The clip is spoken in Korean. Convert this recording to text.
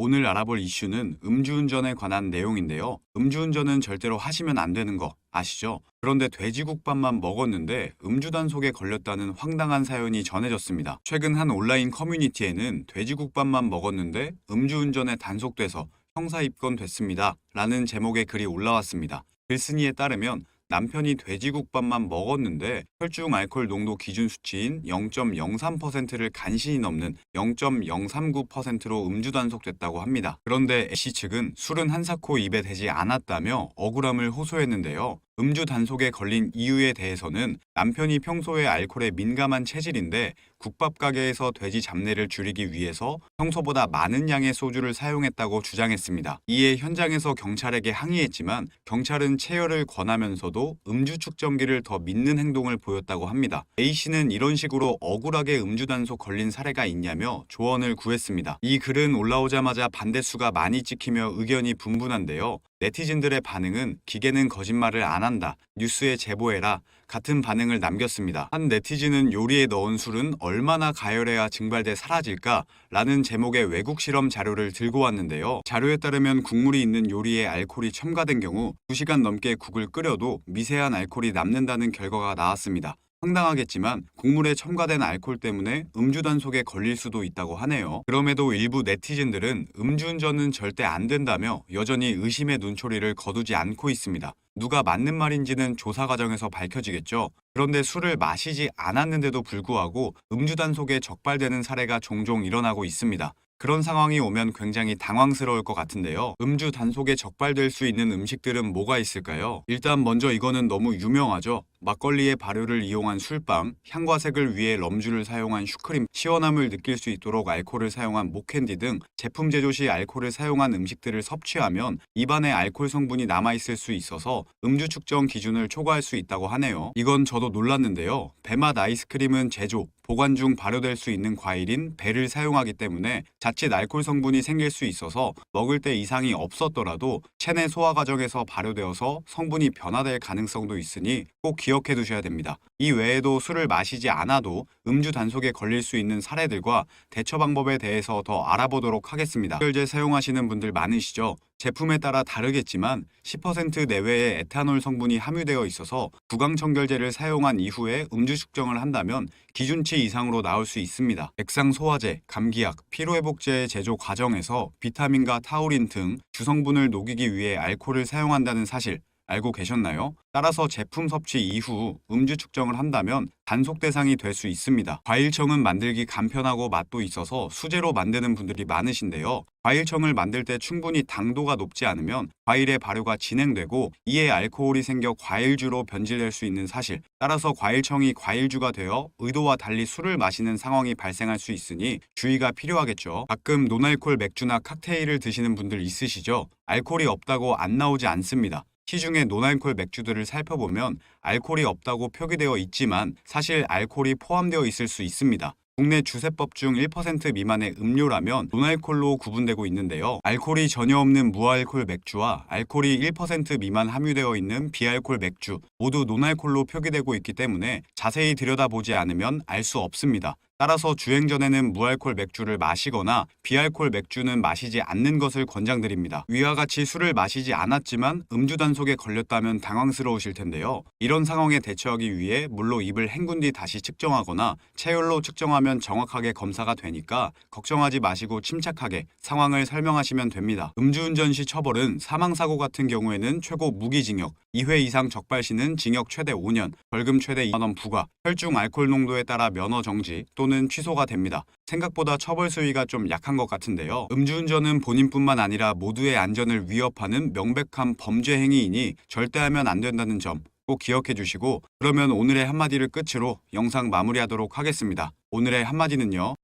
오늘 알아볼 이슈는 음주운전에 관한 내용인데요. 음주운전은 절대로 하시면 안 되는 거 아시죠? 그런데 돼지국밥만 먹었는데 음주 단속에 걸렸다는 황당한 사연이 전해졌습니다. 최근 한 온라인 커뮤니티에는 돼지국밥만 먹었는데 음주운전에 단속돼서 형사 입건됐습니다. 라는 제목의 글이 올라왔습니다. 글쓴이에 따르면 남편이 돼지국밥만 먹었는데 혈중 알코올 농도 기준 수치인 0.03%를 간신히 넘는 0.039%로 음주 단속됐다고 합니다. 그런데 A씨 측은 술은 한사코 입에 대지 않았다며 억울함을 호소했는데요. 음주 단속에 걸린 이유에 대해서는 남편이 평소에 알코올에 민감한 체질인데 국밥 가게에서 돼지 잡내를 줄이기 위해서 평소보다 많은 양의 소주를 사용했다고 주장했습니다. 이에 현장에서 경찰에게 항의했지만 경찰은 체열을 권하면서도 음주 측정기를 더 믿는 행동을 보였다고 합니다. A씨는 이런 식으로 억울하게 음주 단속 걸린 사례가 있냐며 조언을 구했습니다. 이 글은 올라오자마자 반대수가 많이 찍히며 의견이 분분한데요. 네티즌들의 반응은 기계는 거짓말을 안 한다, 뉴스에 제보해라 같은 반응을 남겼습니다. 한 네티즌은 요리에 넣은 술은 얼마나 가열해야 증발돼 사라질까? 라는 제목의 외국 실험 자료를 들고 왔는데요. 자료에 따르면 국물이 있는 요리에 알코올이 첨가된 경우 2시간 넘게 국을 끓여도 미세한 알코올이 남는다는 결과가 나왔습니다. 황당하겠지만 국물에 첨가된 알코올 때문에 음주 단속에 걸릴 수도 있다고 하네요. 그럼에도 일부 네티즌들은 음주운전은 절대 안 된다며 여전히 의심의 눈초리를 거두지 않고 있습니다. 누가 맞는 말인지는 조사 과정에서 밝혀지겠죠. 그런데 술을 마시지 않았는데도 불구하고 음주 단속에 적발되는 사례가 종종 일어나고 있습니다. 그런 상황이 오면 굉장히 당황스러울 것 같은데요. 음주 단속에 적발될 수 있는 음식들은 뭐가 있을까요? 일단 먼저 이거는 너무 유명하죠. 막걸리의 발효를 이용한 술빵, 향과 색을 위해 럼주를 사용한 슈크림, 시원함을 느낄 수 있도록 알코올을 사용한 목캔디 등 제품 제조 시 알코올을 사용한 음식들을 섭취하면 입안에 알코올 성분이 남아있을 수 있어서 음주 측정 기준을 초과할 수 있다고 하네요. 이건 저도 놀랐는데요. 배맛 아이스크림은 제조, 보관 중 발효될 수 있는 과일인 배를 사용하기 때문에 자칫 알코올 성분이 생길 수 있어서 먹을 때 이상이 없었더라도 체내 소화 과정에서 발효되어서 성분이 변화될 가능성도 있으니 꼭 기억해 두셔야 됩니다. 이 외에도 술을 마시지 않아도 음주 단속에 걸릴 수 있는 사례들과 대처 방법에 대해서 더 알아보도록 하겠습니다. 청결제 사용하시는 분들 많으시죠? 제품에 따라 다르겠지만 10% 내외의 에탄올 성분이 함유되어 있어서 구강청결제를 사용한 이후에 음주 측정을 한다면 기준치 이상으로 나올 수 있습니다. 백상소화제, 감기약, 피로회복제의 제조 과정에서 비타민과 타우린 등 주성분을 녹이기 위해 알코올을 사용한다는 사실 알고 계셨나요? 따라서 제품 섭취 이후 음주 측정을 한다면 단속 대상이 될 수 있습니다. 과일청은 만들기 간편하고 맛도 있어서 수제로 만드는 분들이 많으신데요. 과일청을 만들 때 충분히 당도가 높지 않으면 과일의 발효가 진행되고 이에 알코올이 생겨 과일주로 변질될 수 있는 사실. 따라서 과일청이 과일주가 되어 의도와 달리 술을 마시는 상황이 발생할 수 있으니 주의가 필요하겠죠. 가끔 노알콜 맥주나 칵테일을 드시는 분들 있으시죠? 알코올이 없다고 안 나오지 않습니다. 시중의 노알콜 맥주들을 살펴보면 알코올이 없다고 표기되어 있지만 사실 알코올이 포함되어 있을 수 있습니다. 국내 주세법 중 1% 미만의 음료라면 노알콜로 구분되고 있는데요. 알코올이 전혀 없는 무알콜 맥주와 알코올이 1% 미만 함유되어 있는 비알콜 맥주 모두 노알콜로 표기되고 있기 때문에 자세히 들여다보지 않으면 알 수 없습니다. 따라서 주행 전에는 무알콜 맥주를 마시거나 비알콜 맥주는 마시지 않는 것을 권장드립니다. 위와 같이 술을 마시지 않았지만 음주 단속에 걸렸다면 당황스러우실 텐데요. 이런 상황에 대처하기 위해 물로 입을 헹군 뒤 다시 측정하거나 체열로 측정하면 정확하게 검사가 되니까 걱정하지 마시고 침착하게 상황을 설명하시면 됩니다. 음주운전 시 처벌은 사망사고 같은 경우에는 최고 무기징역, 2회 이상 적발 시는 징역 최대 5년, 벌금 최대 2만 원 부과, 혈중 알코올 농도에 따라 면허 정지 또는 취소가 됩니다. 생각보다 처벌 수위가 좀 약한 것 같은데요. 음주운전은 본인뿐만 아니라 모두의 안전을 위협하는 명백한 범죄 행위이니 절대 하면 안 된다는 점 꼭 기억해 주시고 그러면 오늘의 한마디를 끝으로 영상 마무리하도록 하겠습니다. 오늘의 한마디는요.